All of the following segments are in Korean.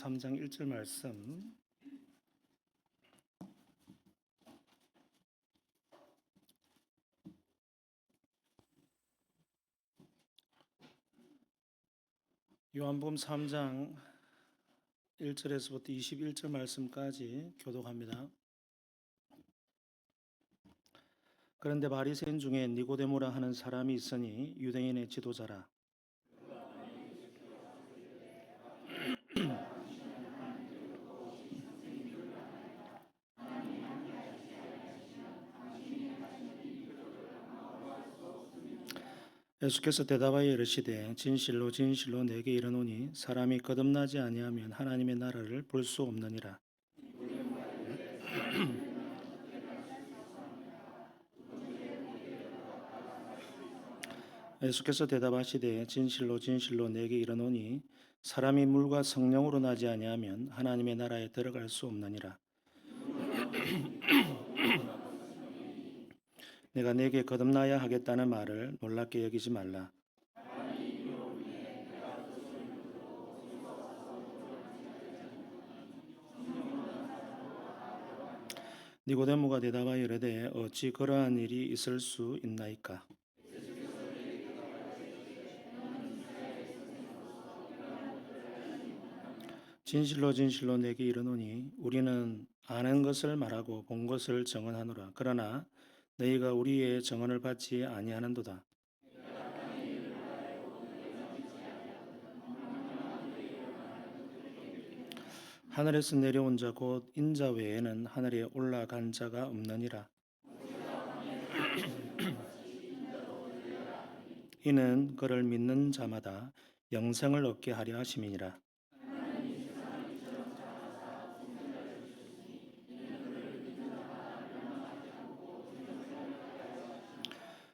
3장 1절 말씀. 요한복음 3장 1절에서부터 21절 말씀까지 교독합니다. 그런데 바리새인 중에 니고데모라 하는 사람이 있으니 유대인의 지도자라. 예수께서 대답하여 이르시되 진실로 진실로 내게 이르노니 사람이 거듭나지 아니하면 하나님의 나라를 볼 수 없느니라. 예수께서 대답하시되 진실로 진실로 내게 이르노니 사람이 물과 성령으로 나지 아니하면 하나님의 나라에 들어갈 수 없느니라. 내가 내게 거듭나야 하겠다는 말을 놀랍게 여기지 말라. 니고데모가 대답하여 이르되 어찌 그러한 일이 있을 수 있나이까? 진실로 진실로 내게 이르노니 우리는 아는 것을 말하고 본 것을 증언하노라. 그러나 너희가 우리의 증언을 받지 아니하는도다. 하늘에서 내려온 자 곧 인자 외에는 하늘에 올라간 자가 없느니라. 이는 그를 믿는 자마다 영생을 얻게 하려 하심이니라.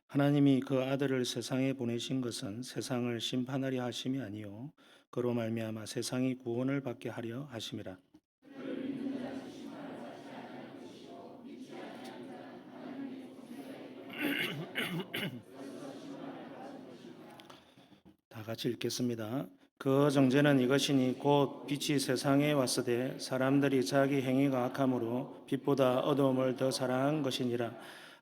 하나님이 그 아들을 세상에 보내신 것은 세상을 심판하려 하심이 아니요 그로 말미암아 세상이 구원을 받게 하려 하심이라. 다 같이 읽겠습니다. 그 정죄는 이것이니 곧 빛이 세상에 왔으되 사람들이 자기 행위가 악함으로 빛보다 어두움을 더 사랑한 것이니라.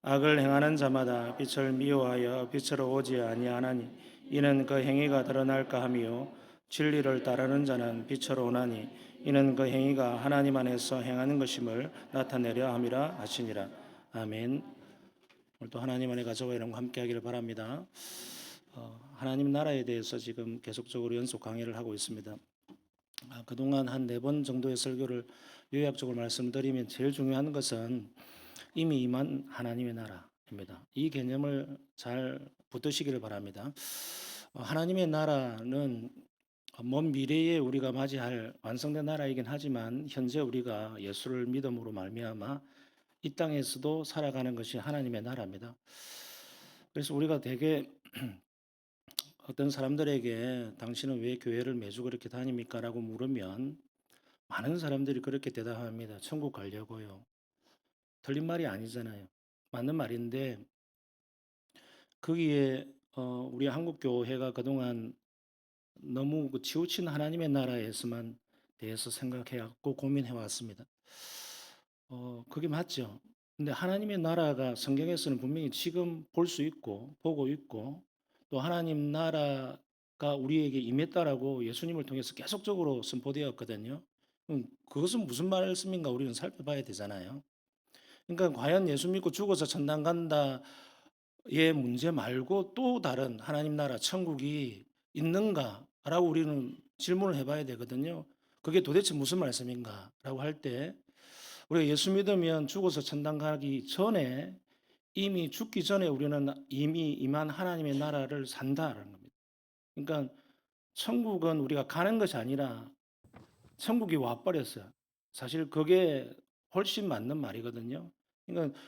악을 행하는 자마다 빛을 미워하여 빛으로 오지 아니하나니 이는 그 행위가 드러날까 함이요 진리를 따르는 자는 빛으로 오나니 이는 그 행위가 하나님 안에서 행하는 것임을 나타내려 함이라 하시니라. 아멘. 오늘도 하나님 안에 가족과 여러분과 함께하기를 바랍니다. 하나님 나라에 대해서 지금 계속적으로 연속 강의를 하고 있습니다. 그동안 한 4번 정도의 설교를 요약적으로 말씀드리면 제일 중요한 것은 이미 임한 하나님의 나라입니다. 이 개념을 잘 붙드시기를 바랍니다. 하나님의 나라는 먼 미래에 우리가 맞이할 완성된 나라이긴 하지만 현재 우리가 예수를 믿음으로 말미암아 이 땅에서도 살아가는 것이 하나님의 나라입니다. 그래서 우리가 되게 어떤 사람들에게 당신은 왜 교회를 매주 그렇게 다닙니까? 라고 물으면 많은 사람들이 그렇게 대답합니다. 천국 가려고요. 틀린 말이 아니잖아요. 맞는 말인데 거기에 우리 한국 교회가 그동안 너무 치우친 하나님의 나라에서만 대해서 생각해왔고 고민해왔습니다. 그게 맞죠. 근데 하나님의 나라가 성경에서는 분명히 지금 볼 수 있고 보고 있고 또 하나님 나라가 우리에게 임했다라고 예수님을 통해서 계속적으로 선포되었거든요. 그것은 무슨 말씀인가 우리는 살펴봐야 되잖아요. 그러니까 과연 예수 믿고 죽어서 천당 간다의 문제 말고 또 다른 하나님 나라 천국이 있는가라고 우리는 질문을 해봐야 되거든요. 그게 도대체 무슨 말씀인가라고 할 때 우리가 예수 믿으면 죽어서 천당 가기 전에 이미 죽기 전에 우리는 이미 임한 하나님의 나라를 산다라는 겁니다. 그러니까 천국은 우리가 가는 것이 아니라 천국이 와버렸어요. 사실 그게 훨씬 맞는 말이거든요. 그러니까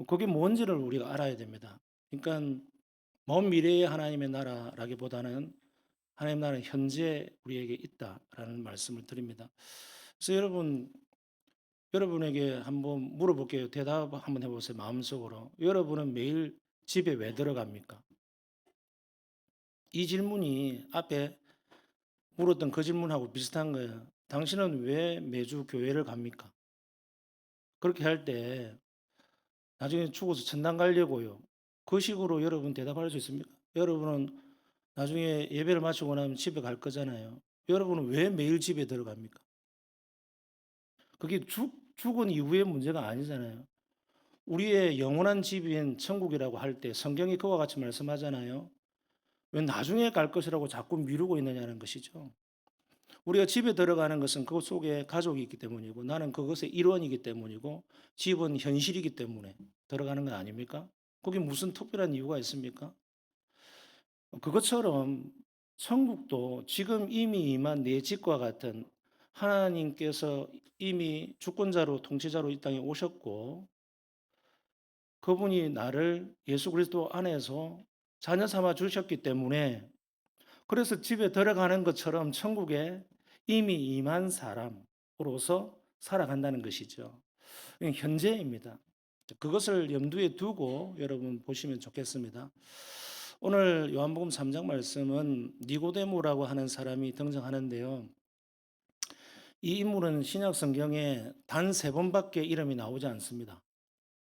그게 뭔지를 우리가 알아야 됩니다. 그러니까 먼 미래의 하나님의 나라라기보다는 하나님의 나라는 현재 우리에게 있다라는 말씀을 드립니다. 그래서 여러분에게 한번 물어볼게요. 대답 한번 해보세요. 마음속으로. 여러분은 매일 집에 왜 들어갑니까? 이 질문이 앞에 물었던 그 질문하고 비슷한 거예요. 당신은 왜 매주 교회를 갑니까? 그렇게 할 때 나중에 죽어서 천당 가려고요. 그 식으로 여러분 대답할 수 있습니까? 여러분은 나중에 예배를 마치고 나면 집에 갈 거잖아요. 여러분은 왜 매일 집에 들어갑니까? 그게 죽은 이후의 문제가 아니잖아요. 우리의 영원한 집인 천국이라고 할 때 성경이 그와 같이 말씀하잖아요. 왜 나중에 갈 것이라고 자꾸 미루고 있느냐는 것이죠. 우리가 집에 들어가는 것은 그것 속에 가족이 있기 때문이고 나는 그것의 일원이기 때문이고 집은 현실이기 때문에 들어가는 거 아닙니까? 거기 무슨 특별한 이유가 있습니까? 그것처럼 천국도 지금 이미 임한 내 집과 같은 하나님께서 이미 주권자로 통치자로 이 땅에 오셨고 그분이 나를 예수 그리스도 안에서 자녀 삼아 주셨기 때문에 그래서 집에 들어가는 것처럼 천국에 이미 임한 사람으로서 살아간다는 것이죠. 현재입니다. 그것을 염두에 두고 여러분 보시면 좋겠습니다. 오늘 요한복음 3장 말씀은 니고데모라고 하는 사람이 등장하는데요. 이 인물은 신약 성경에 단 3번밖에 이름이 나오지 않습니다.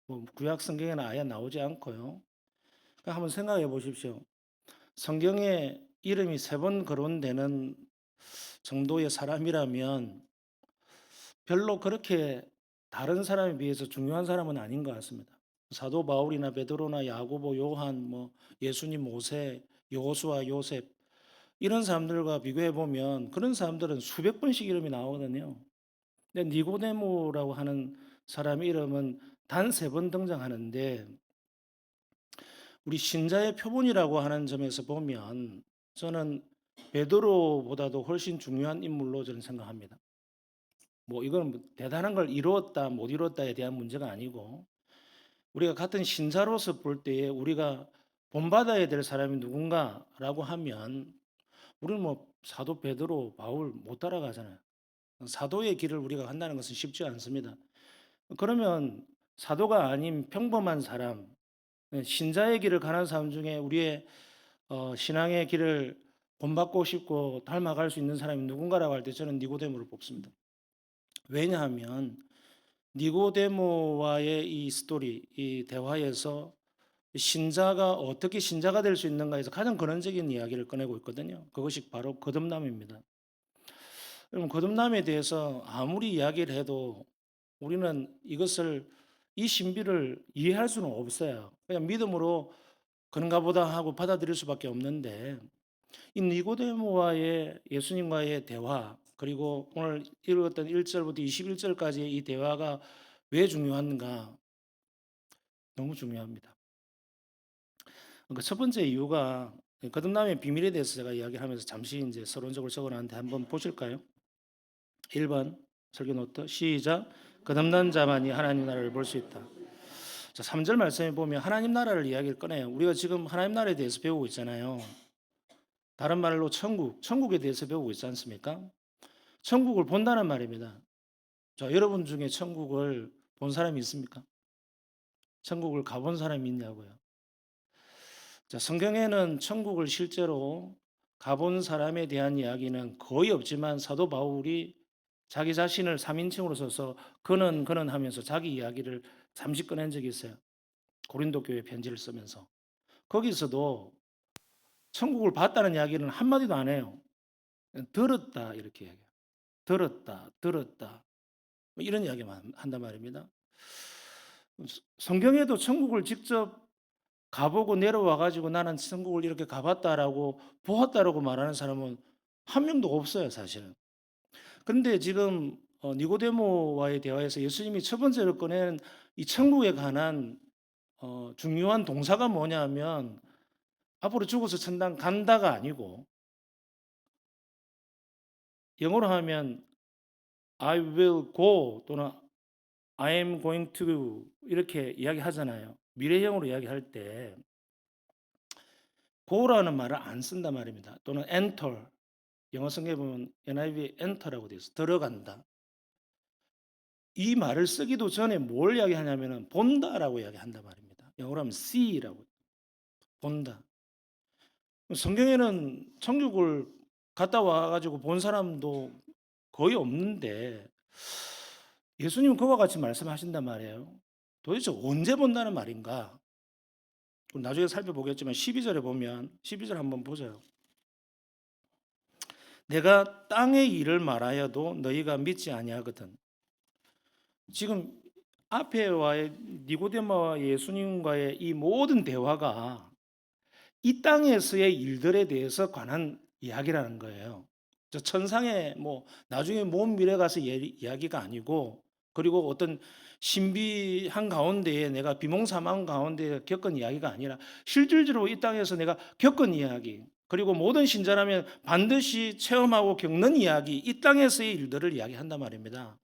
뭐 구약 성경에는 아예 나오지 않고요. 그러니까 한번 생각해 보십시오. 성경에 이름이 3번 거론되는 정도의 사람이라면 별로 그렇게 다른 사람에 비해서 중요한 사람은 아닌 것 같습니다. 사도 바울이나 베드로나 야고보, 요한, 뭐 예수님, 모세, 여호수아, 요셉 이런 사람들과 비교해 보면 그런 사람들은 수백 번씩 이름이 나오거든요. 근데 니고데모라고 하는 사람의 이름은 단 3번 등장하는데 우리 신자의 표본이라고 하는 점에서 보면 저는 베드로보다도 훨씬 중요한 인물로 저는 생각합니다. 뭐 이건 뭐 대단한 걸 이루었다 못 이루었다에 대한 문제가 아니고 우리가 같은 신자로서 볼 때에 우리가 본받아야 될 사람이 누군가라고 하면 우리는 뭐 사도 베드로, 바울 못 따라가잖아요. 사도의 길을 우리가 간다는 것은 쉽지 않습니다. 그러면 사도가 아닌 평범한 사람, 신자의 길을 가는 사람 중에 우리의 신앙의 길을 본받고 싶고 닮아갈 수 있는 사람이 누군가라고 할 때 저는 니고데모를 뽑습니다. 왜냐하면 니고데모와의 이 스토리, 이 대화에서 신자가 어떻게 신자가 될 수 있는가에서 가장 근원적인 이야기를 꺼내고 있거든요. 그것이 바로 거듭남입니다. 여러분, 거듭남에 대해서 아무리 이야기를 해도 우리는 이것을 이 신비를 이해할 수는 없어요. 그냥 믿음으로 그런가 보다 하고 받아들일 수밖에 없는데 이 니고데모와의 예수님과의 대화 그리고 오늘 읽었던 1절부터 21절까지의 이 대화가 왜 중요한가? 너무 중요합니다. 그 첫 번째 이유가 거듭남의 비밀에 대해서 제가 이야기하면서 잠시 이제 서론적으로 적어놨는데 한번 보실까요? 1번 설교 노트 시작. 거듭난 자만이 하나님 나라를 볼 수 있다. 자, 3절 말씀에 보면 하나님 나라를 이야기를 꺼내요. 우리가 지금 하나님 나라에 대해서 배우고 있잖아요. 다른 말로 천국에 대해서 배우고 있지 않습니까? 천국을 본다는 말입니다. 자, 여러분 중에 천국을 본 사람이 있습니까? 천국을 가본 사람이 있냐고요. 자, 성경에는 천국을 실제로 가본 사람에 대한 이야기는 거의 없지만 사도 바울이 자기 자신을 3인칭으로 써서 그는 하면서 자기 이야기를 잠시 꺼낸 적이 있어요. 고린도 교회 편지를 쓰면서. 거기서도 천국을 봤다는 이야기는 한마디도 안 해요. 들었다 이렇게 얘기해요. 들었다. 뭐 이런 이야기만 한단 말입니다. 성경에도 천국을 직접 가보고 내려와 가지고 나는 천국을 이렇게 가봤다라고 보았다라고 말하는 사람은 한 명도 없어요, 사실은. 그런데 지금 니고데모와의 대화에서 예수님이 첫 번째로 꺼낸 이 천국에 관한 중요한 동사가 뭐냐면 앞으로 죽어서 천당 간다가 아니고 영어로 하면 I will go 또는 I am going to 이렇게 이야기하잖아요. 미래형으로 이야기할 때 go라는 말을 안 쓴단 말입니다. 또는 enter 영어 성경에 보면 NIV enter라고 되어 있어요. 들어간다. 이 말을 쓰기도 전에 뭘 이야기하냐면 본다라고 이야기한단 말입니다. 영어로 하면 see라고 본다. 성경에는 천국을 갔다 와가지고 본 사람도 거의 없는데 예수님은 그와 같이 말씀하신단 말이에요. 도대체 언제 본다는 말인가? 나중에 살펴보겠지만 12절에 보면 12절 한번 보세요. 내가 땅의 일을 말하여도 너희가 믿지 아니하거든. 지금 앞에와의 니고데모와 예수님과의 이 모든 대화가 이 땅에서의 일들에 대해서 관한 이야기라는 거예요. 저 천상의 뭐 나중에 먼 미래 가서 이야기가 아니고, 그리고 어떤 신비한 가운데에 내가 비몽사몽 가운데 겪은 이야기가 아니라 실질적으로 이 땅에서 내가 겪은 이야기, 그리고 모든 신자라면 반드시 체험하고 겪는 이야기, 이 땅에서의 일들을 이야기한단 말입니다.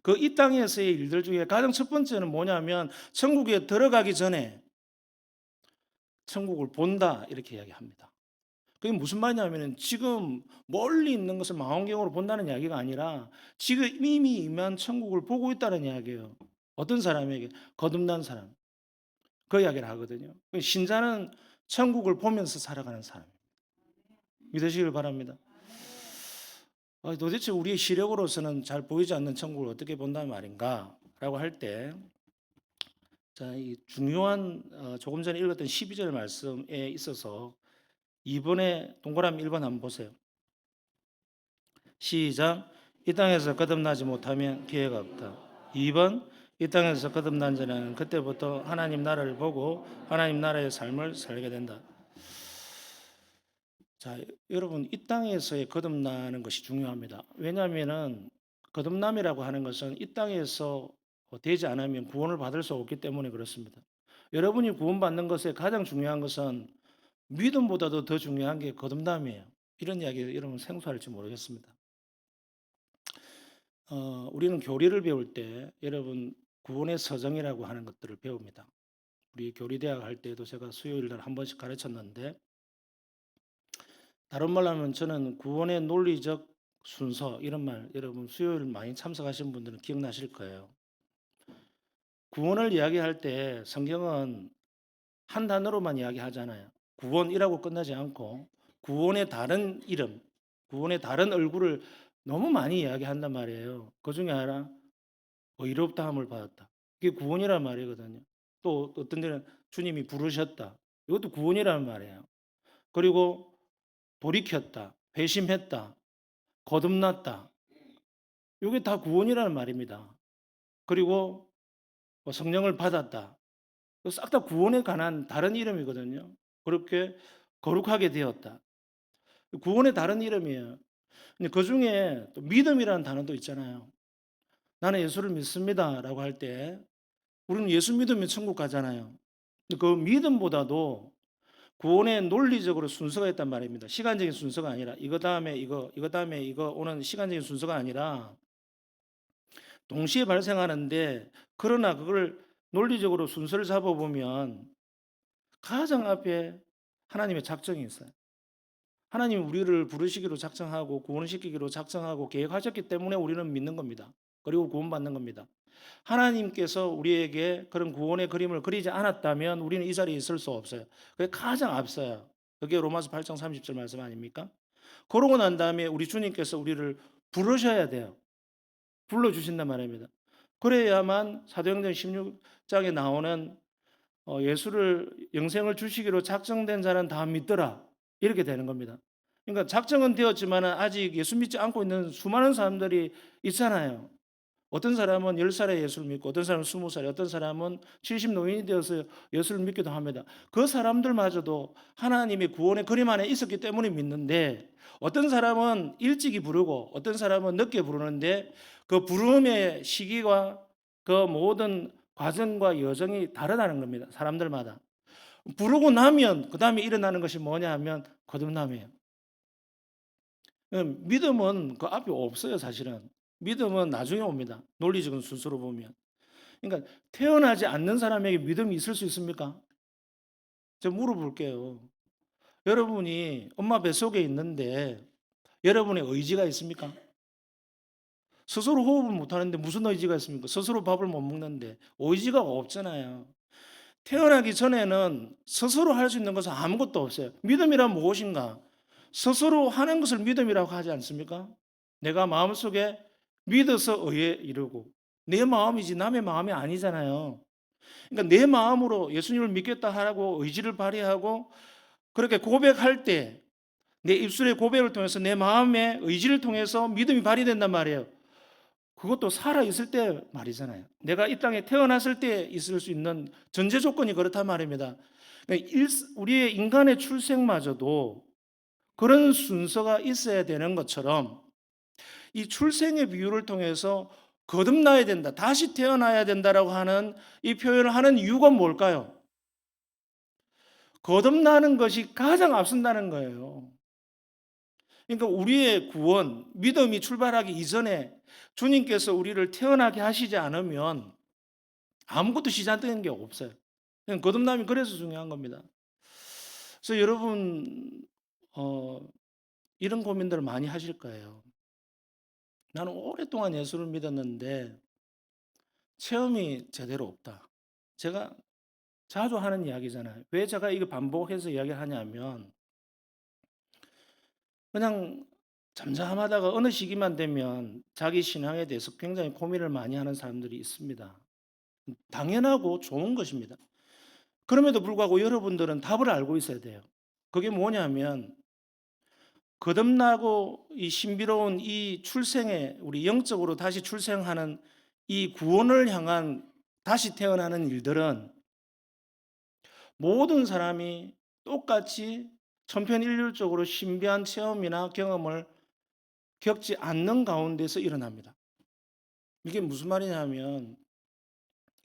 그 이 땅에서의 일들 중에 가장 첫 번째는 뭐냐면 천국에 들어가기 전에 천국을 본다, 이렇게 이야기합니다. 그게 무슨 말이냐면 지금 멀리 있는 것을 망원경으로 본다는 이야기가 아니라 지금 이미 임한 천국을 보고 있다는 이야기예요. 어떤 사람에게? 거듭난 사람. 그 이야기를 하거든요. 신자는 천국을 보면서 살아가는 사람. 믿으시길 바랍니다. 도대체 우리의 시력으로서는 잘 보이지 않는 천국을 어떻게 본다는 말인가? 라고 할 때, 자, 이 중요한 조금 전에 읽었던 12절 말씀에 있어서 이번에 동그라미 1번 한번 보세요. 시작. 이 땅에서 거듭나지 못하면 기회가 없다. 2번. 이 땅에서 거듭난 자는 그때부터 하나님 나라를 보고 하나님 나라의 삶을 살게 된다. 자, 여러분, 이 땅에서의 거듭나는 것이 중요합니다. 왜냐하면은 거듭남이라고 하는 것은 이 땅에서 되지 않으면 구원을 받을 수 없기 때문에 그렇습니다. 여러분이 구원받는 것에 가장 중요한 것은 믿음보다도 더 중요한 게 거듭남이에요. 이런 이야기 여러분 생소할지 모르겠습니다. 우리는 교리를 배울 때 여러분 구원의 서정이라고 하는 것들을 배웁니다. 우리 교리대학 할 때도 제가 수요일 날 한 번씩 가르쳤는데, 다른 말로 하면 저는 구원의 논리적 순서, 이런 말 여러분 수요일 많이 참석하신 분들은 기억나실 거예요. 구원을 이야기할 때 성경은 한 단어로만 이야기하잖아요. 구원이라고 끝나지 않고 구원의 다른 이름, 구원의 다른 얼굴을 너무 많이 이야기한단 말이에요. 그 중에 하나 의롭다함을 받았다. 그게 구원이란 말이거든요. 또 어떤 데는 주님이 부르셨다. 이것도 구원이라는 말이에요. 그리고 돌이켰다, 배심했다, 거듭났다. 이게 다 구원이라는 말입니다. 그리고 성령을 받았다. 싹 다 구원에 관한 다른 이름이거든요. 그렇게 거룩하게 되었다. 구원의 다른 이름이에요. 근데 그 중에 또 믿음이라는 단어도 있잖아요. 나는 예수를 믿습니다라고 할 때 우리는 예수 믿으면 천국 가잖아요. 근데 그 믿음보다도 구원의 논리적으로 순서가 있단 말입니다. 시간적인 순서가 아니라 이거 다음에 이거, 이거 다음에 이거 오는 시간적인 순서가 아니라 동시에 발생하는데, 그러나 그걸 논리적으로 순서를 잡아보면 가장 앞에 하나님의 작정이 있어요. 하나님이 우리를 부르시기로 작정하고 구원시키기로 작정하고 계획하셨기 때문에 우리는 믿는 겁니다. 그리고 구원받는 겁니다. 하나님께서 우리에게 그런 구원의 그림을 그리지 않았다면 우리는 이 자리에 있을 수 없어요. 그게 가장 앞서요. 그게 로마서 8장 30절 말씀 아닙니까? 그러고 난 다음에 우리 주님께서 우리를 부르셔야 돼요. 불러주신단 말입니다. 그래야만 사도행전 16장에 나오는 예수를 영생을 주시기로 작정된 자는 다 믿더라, 이렇게 되는 겁니다. 그러니까 작정은 되었지만 아직 예수 믿지 않고 있는 수많은 사람들이 있잖아요. 어떤 사람은 10살에 예수를 믿고 어떤 사람은 20살에, 어떤 사람은 70 노인이 되어서 예수를 믿기도 합니다. 그 사람들마저도 하나님의 구원의 그림 안에 있었기 때문에 믿는데, 어떤 사람은 일찍이 부르고 어떤 사람은 늦게 부르는데 그 부름의 시기와 그 모든 과정과 여정이 다르다는 겁니다. 사람들마다. 부르고 나면 그 다음에 일어나는 것이 뭐냐 하면 거듭남이에요. 믿음은 그 앞에 없어요, 사실은. 믿음은 나중에 옵니다. 논리적인 순서로 보면. 그러니까 태어나지 않는 사람에게 믿음이 있을 수 있습니까? 제가 물어볼게요. 여러분이 엄마 뱃속에 있는데 여러분의 의지가 있습니까? 스스로 호흡을 못하는데 무슨 의지가 있습니까? 스스로 밥을 못 먹는데 의지가 없잖아요. 태어나기 전에는 스스로 할 수 있는 것은 아무것도 없어요. 믿음이란 무엇인가? 스스로 하는 것을 믿음이라고 하지 않습니까? 내가 마음속에 믿어서 의에 이르고, 내 마음이지 남의 마음이 아니잖아요. 그러니까 내 마음으로 예수님을 믿겠다 하고 의지를 발휘하고 그렇게 고백할 때 내 입술의 고백을 통해서 내 마음의 의지를 통해서 믿음이 발휘된단 말이에요. 그것도 살아있을 때 말이잖아요. 내가 이 땅에 태어났을 때 있을 수 있는 전제 조건이 그렇단 말입니다. 그러니까 우리의 인간의 출생마저도 그런 순서가 있어야 되는 것처럼 이 출생의 비유를 통해서 거듭나야 된다, 다시 태어나야 된다라고 하는 이 표현을 하는 이유가 뭘까요? 거듭나는 것이 가장 앞선다는 거예요. 그러니까 우리의 구원, 믿음이 출발하기 이전에 주님께서 우리를 태어나게 하시지 않으면 아무것도 시작되는 게 없어요. 거듭남이 그래서 중요한 겁니다. 그래서 여러분 이런 고민들을 많이 하실 거예요. 나는 오랫동안 예수를 믿었는데 체험이 제대로 없다. 제가 자주 하는 이야기잖아요. 왜 제가 이거 반복해서 이야기하냐면 그냥 잠잠하다가 어느 시기만 되면 자기 신앙에 대해서 굉장히 고민을 많이 하는 사람들이 있습니다. 당연하고 좋은 것입니다. 그럼에도 불구하고 여러분들은 답을 알고 있어야 돼요. 그게 뭐냐면 거듭나고 이 신비로운 이 출생에 우리 영적으로 다시 출생하는 이 구원을 향한 다시 태어나는 일들은 모든 사람이 똑같이 천편일률적으로 신비한 체험이나 경험을 겪지 않는 가운데서 일어납니다. 이게 무슨 말이냐면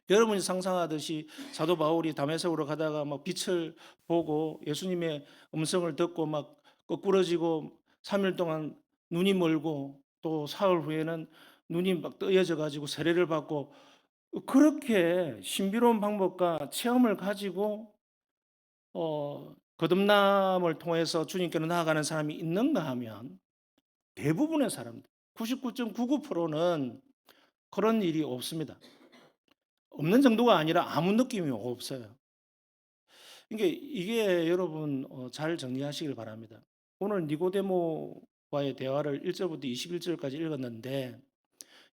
여러분이 상상하듯이 사도 바울이 다메섹으로 가다가 막 빛을 보고 예수님의 음성을 듣고 막 거꾸러지고 3일 동안 눈이 멀고 또 사흘 후에는 눈이 막 뜨여져 가지고 세례를 받고 그렇게 신비로운 방법과 체험을 가지고 거듭남을 통해서 주님께로 나아가는 사람이 있는가 하면 대부분의 사람들 99.99%는 그런 일이 없습니다. 없는 정도가 아니라 아무 느낌이 없어요. 이게 여러분 잘 정리하시길 바랍니다. 오늘 니고데모와의 대화를 1절부터 21절까지 읽었는데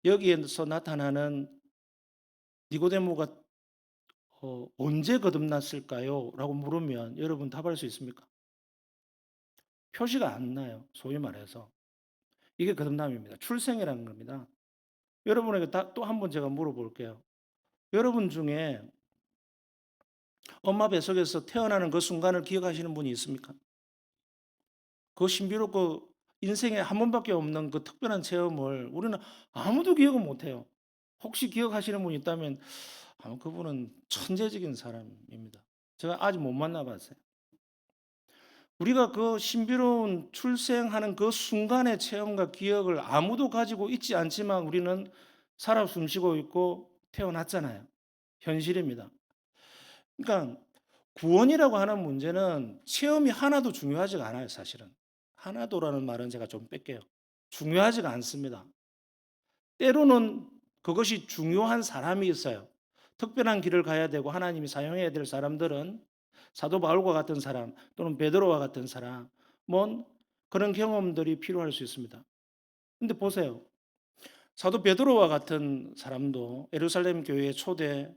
여기에서 나타나는 니고데모가 언제 거듭났을까요? 라고 물으면 여러분 답할 수 있습니까? 표시가 안 나요. 소위 말해서. 이게 거듭남입니다. 출생이라는 겁니다. 여러분에게 또 한 번 제가 물어볼게요. 여러분 중에 엄마 뱃속에서 태어나는 그 순간을 기억하시는 분이 있습니까? 그 신비롭고 인생에 한 번밖에 없는 그 특별한 체험을 우리는 아무도 기억을 못해요. 혹시 기억하시는 분이 있다면 아마 그분은 천재적인 사람입니다. 제가 아직 못 만나봤어요. 우리가 그 신비로운 출생하는 그 순간의 체험과 기억을 아무도 가지고 있지 않지만 우리는 살아 숨쉬고 있고 태어났잖아요. 현실입니다. 그러니까 구원이라고 하는 문제는 체험이 하나도 중요하지가 않아요, 사실은. 하나도라는 말은 제가 좀 뺄게요. 중요하지가 않습니다. 때로는 그것이 중요한 사람이 있어요. 특별한 길을 가야 되고 하나님이 사용해야 될 사람들은 사도 바울과 같은 사람 또는 베드로와 같은 사람, 뭔 그런 경험들이 필요할 수 있습니다. 근데 보세요. 사도 베드로와 같은 사람도 예루살렘 교회의 초대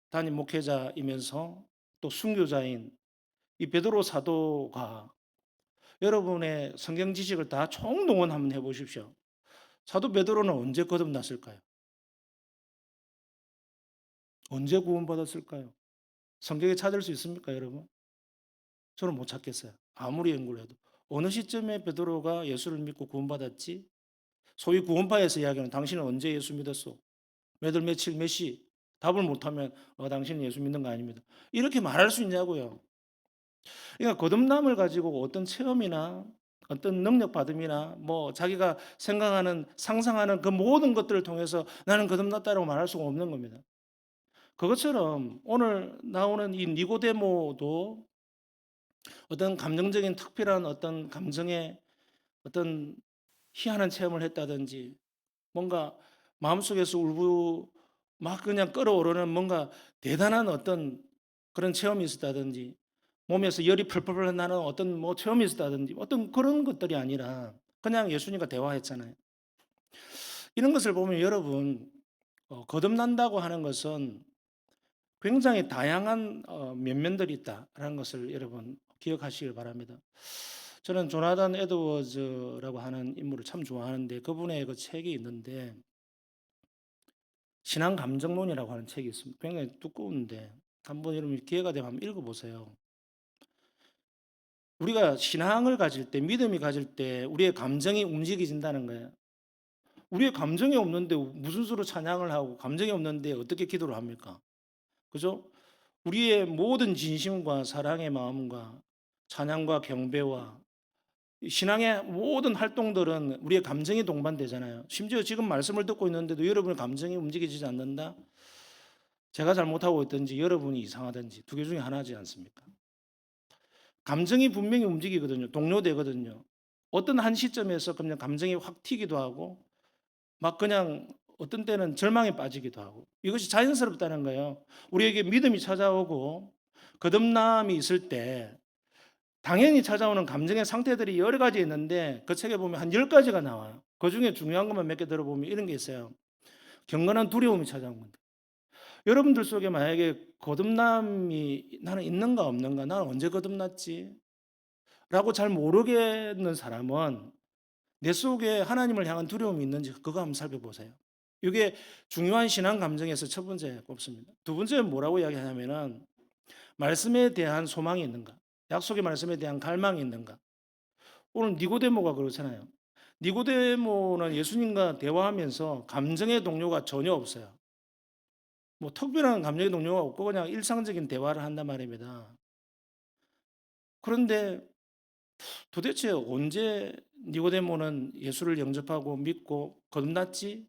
담임 목회자이면서 또 순교자인 이 베드로 사도가 여러분의 성경 지식을 다 총동원 한번 해보십시오. 사도 베드로는 언제 거듭났을까요? 언제 구원받았을까요? 성경에 찾을 수 있습니까, 여러분? 저는 못 찾겠어요. 아무리 연구를 해도. 어느 시점에 베드로가 예수를 믿고 구원받았지? 소위 구원파에서 이야기하는 당신은 언제 예수 믿었어? 몇 월, 며칠, 몇 시? 답을 못하면 당신은 예수 믿는 거 아닙니다. 이렇게 말할 수 있냐고요. 그러니까 거듭남을 가지고 어떤 체험이나 어떤 능력 받음이나 뭐 자기가 생각하는 상상하는 그 모든 것들을 통해서 나는 거듭났다고 말할 수가 없는 겁니다. 그것처럼 오늘 나오는 이 니고데모도 어떤 감정적인 특별한 어떤 감정의 어떤 희한한 체험을 했다든지 뭔가 마음속에서 울고 막 그냥 끓어오르는 뭔가 대단한 어떤 그런 체험이 있었다든지 몸에서 열이 펄펄 나는 어떤 뭐 체험이 있었다든지 어떤 그런 것들이 아니라 그냥 예수님과 대화했잖아요. 이런 것을 보면 여러분, 거듭난다고 하는 것은 굉장히 다양한 면면들이 있다라는 것을 여러분 기억하시길 바랍니다. 저는 조나단 에드워즈라고 하는 인물을 참 좋아하는데 그분의 그 책이 있는데 신앙 감정론이라고 하는 책이 있습니다. 굉장히 두꺼운데 한번 여러분 기회가 되면 한번 읽어보세요. 우리가 신앙을 가질 때, 믿음이 가질 때 우리의 감정이 움직여진다는 거예요. 우리의 감정이 없는데 무슨 수로 찬양을 하고 감정이 없는데 어떻게 기도를 합니까? 그죠? 우리의 모든 진심과 사랑의 마음과 찬양과 경배와 신앙의 모든 활동들은 우리의 감정이 동반되잖아요. 심지어 지금 말씀을 듣고 있는데도 여러분의 감정이 움직이지 않는다? 제가 잘못하고 있든지 여러분이 이상하든지 두 개 중에 하나지 않습니까? 감정이 분명히 움직이거든요. 동요되거든요. 어떤 한 시점에서 그냥 감정이 확 튀기도 하고 막 그냥 어떤 때는 절망에 빠지기도 하고 이것이 자연스럽다는 거예요. 우리에게 믿음이 찾아오고 거듭남이 있을 때 당연히 찾아오는 감정의 상태들이 여러 가지 있는데 그 책에 보면 한 10가지가 나와요. 그중에 중요한 것만 몇 개 들어보면 이런 게 있어요. 경건한 두려움이 찾아온 겁니다. 여러분들 속에 만약에 거듭남이 나는 있는가 없는가, 나는 언제 거듭났지? 라고 잘 모르겠는 사람은 내 속에 하나님을 향한 두려움이 있는지 그거 한번 살펴보세요. 이게 중요한 신앙 감정에서 첫 번째 꼽습니다. 두 번째는 뭐라고 이야기하냐면은 말씀에 대한 소망이 있는가? 약속의 말씀에 대한 갈망이 있는가? 오늘 니고데모가 그렇잖아요. 니고데모는 예수님과 대화하면서 감정의 동료가 전혀 없어요. 뭐 특별한 감정의 동료가 없고 그냥 일상적인 대화를 한단 말입니다. 그런데 도대체 언제 니고데모는 예수를 영접하고 믿고 거듭났지?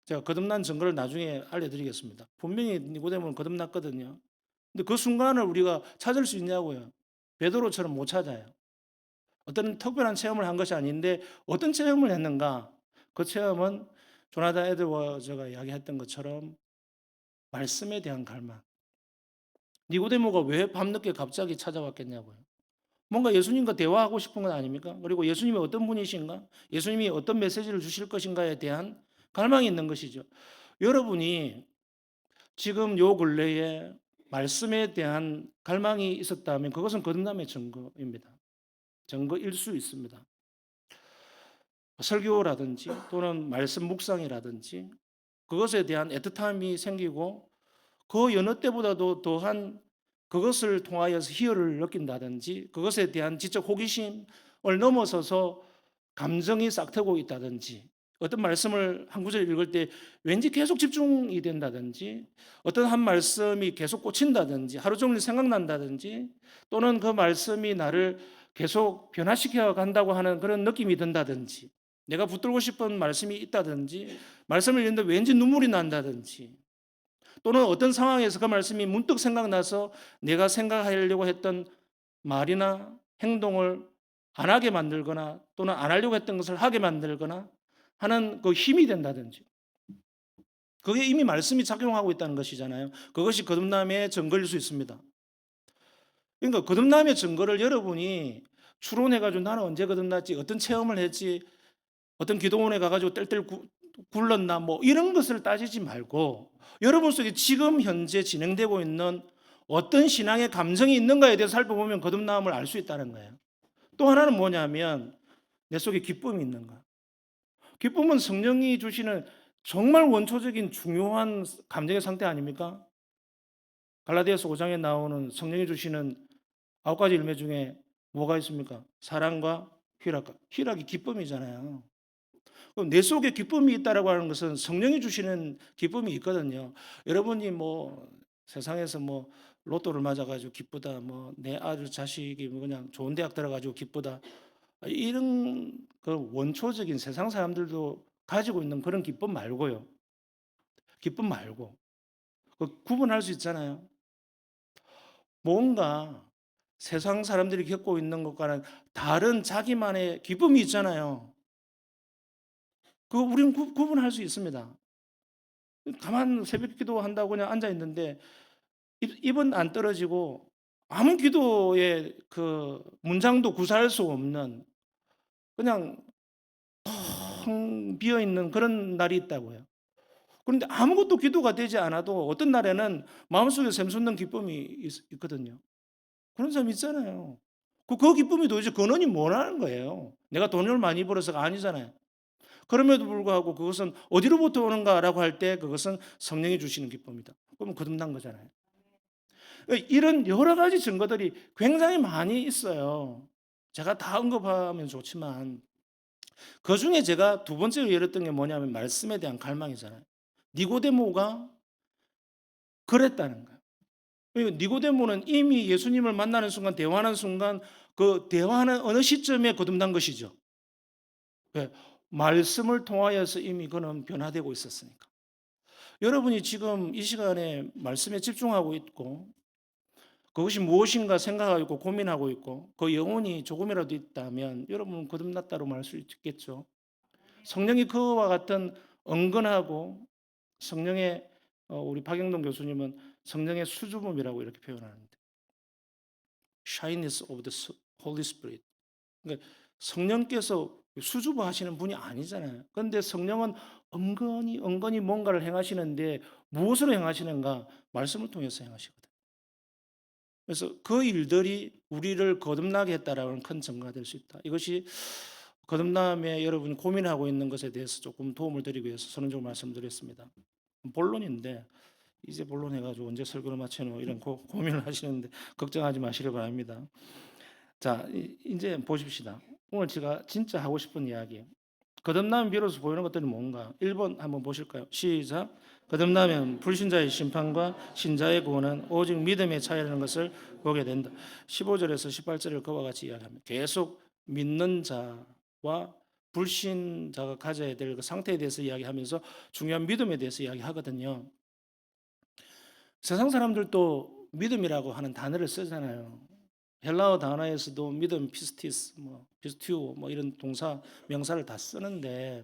제가 거듭난 증거를 나중에 알려드리겠습니다. 분명히 니고데모는 거듭났거든요. 근데 그 순간을 우리가 찾을 수 있냐고요. 베드로처럼 못 찾아요. 어떤 특별한 체험을 한 것이 아닌데 어떤 체험을 했는가? 그 체험은 조나단 에드워즈가 이야기했던 것처럼 말씀에 대한 갈망. 니고데모가 왜 밤늦게 갑자기 찾아왔겠냐고요. 뭔가 예수님과 대화하고 싶은 건 아닙니까? 그리고 예수님이 어떤 분이신가? 예수님이 어떤 메시지를 주실 것인가에 대한 갈망이 있는 것이죠. 여러분이 지금 요 근래에 말씀에 대한 갈망이 있었다면 그것은 거듭남의 증거입니다. 증거일 수 있습니다. 설교라든지 또는 말씀 묵상이라든지 그것에 대한 애틋함이 생기고 그 여느 때보다도 더한 그것을 통하여서 희열을 느낀다든지 그것에 대한 지적 호기심을 넘어서서 감정이 싹트고 있다든지 어떤 말씀을 한 구절 읽을 때 왠지 계속 집중이 된다든지 어떤 한 말씀이 계속 꽂힌다든지 하루 종일 생각난다든지 또는 그 말씀이 나를 계속 변화시켜 간다고 하는 그런 느낌이 든다든지 내가 붙들고 싶은 말씀이 있다든지 말씀을 읽는데 왠지 눈물이 난다든지 또는 어떤 상황에서 그 말씀이 문득 생각나서 내가 생각하려고 했던 말이나 행동을 안 하게 만들거나 또는 안 하려고 했던 것을 하게 만들거나 하는 그 힘이 된다든지 그게 이미 말씀이 작용하고 있다는 것이잖아요. 그것이 거듭남의 증거일 수 있습니다. 그러니까 거듭남의 증거를 여러분이 추론해가지고 나는 언제 거듭났지 어떤 체험을 했지 어떤 기도원에 가가지고 뗄뗄 굴렀나 뭐 이런 것을 따지지 말고 여러분 속에 지금 현재 진행되고 있는 어떤 신앙의 감정이 있는가에 대해서 살펴보면 거듭남을 알 수 있다는 거예요. 또 하나는 뭐냐면 내 속에 기쁨이 있는가. 기쁨은 성령이 주시는 정말 원초적인 중요한 감정의 상태 아닙니까? 갈라디아서 5장에 나오는 성령이 주시는 9가지 열매 중에 뭐가 있습니까? 사랑과 희락. 희락이 기쁨이잖아요. 그럼 내 속에 기쁨이 있다라고 하는 것은 성령이 주시는 기쁨이 있거든요. 여러분이 뭐 세상에서 뭐 로또를 맞아가지고 기쁘다, 뭐 내 아들 자식이 뭐 그냥 좋은 대학 들어가지고 기쁘다, 이런 그 원초적인 세상 사람들도 가지고 있는 그런 기쁨 말고요. 기쁨 말고 그 구분할 수 있잖아요. 뭔가 세상 사람들이 겪고 있는 것과는 다른 자기만의 기쁨이 있잖아요. 그 우리는 구분할 수 있습니다. 가만 새벽 기도한다고 그냥 앉아 있는데 입은 안 떨어지고 아무 기도의 그 문장도 구사할 수 없는 그냥 텅 비어 있는 그런 날이 있다고요. 그런데 아무것도 기도가 되지 않아도 어떤 날에는 마음속에 샘솟는 기쁨이 있거든요. 그런 사람 있잖아요. 그 기쁨이 도대체 근원이 뭐라는 거예요. 내가 돈을 많이 벌어서가 아니잖아요. 그럼에도 불구하고 그것은 어디로부터 오는가라고 할 때 그것은 성령이 주시는 기쁨이다. 그러면 거듭난 거잖아요. 그러니까 이런 여러 가지 증거들이 굉장히 많이 있어요. 제가 다 언급하면 좋지만 그중에 제가 두 번째로 열었던 게 뭐냐면 말씀에 대한 갈망이잖아요. 니고데모가 그랬다는 거예요. 그러니까 니고데모는 이미 예수님을 만나는 순간, 대화하는 순간 그 대화하는 어느 시점에 거듭난 것이죠. 왜? 말씀을 통하여서 이미 그는 변화되고 있었으니까. 여러분이 지금 이 시간에 말씀에 집중하고 있고 그것이 무엇인가 생각하고 있고 고민하고 있고 그 영혼이 조금이라도 있다면 여러분은 거듭났다고 말할 수 있겠죠. 성령이 그와 같은 은근하고 성령의 우리 박영동 교수님은 성령의 수줍음이라고 이렇게 표현하는데 shyness of the Holy Spirit. 그러니까 성령께서 수줍어하시는 분이 아니잖아요. 그런데 성령은 은근히 뭔가를 행하시는데 무엇으로 행하시는가? 말씀을 통해서 행하시거든요. 그래서 그 일들이 우리를 거듭나게 했다라는 큰 증거가 될 수 있다. 이것이 거듭남에 여러분이 고민하고 있는 것에 대해서 조금 도움을 드리기 위해서 선언적으로 말씀드렸습니다. 본론인데 이제 본론 해가지고 언제 설교를 마치노 이런 고민을 하시는데 걱정하지 마시길 바랍니다. 자, 이제 보십시다. 오늘 제가 진짜 하고 싶은 이야기. 거듭나면 비로소 보이는 것들이 뭔가? 1번 한번 보실까요? 시작. 거듭나면 불신자의 심판과 신자의 구원은 오직 믿음의 차이라는 것을 보게 된다. 15절에서 18절을 그와 같이 이야기합니다. 계속 믿는 자와 불신자가 가져야 될 그 상태에 대해서 이야기하면서 중요한 믿음에 대해서 이야기하거든요. 세상 사람들도 믿음이라고 하는 단어를 쓰잖아요. 헬라어 단어에서도 믿음, 피스티스, 피스티오, 이런 동사, 명사를 다 쓰는데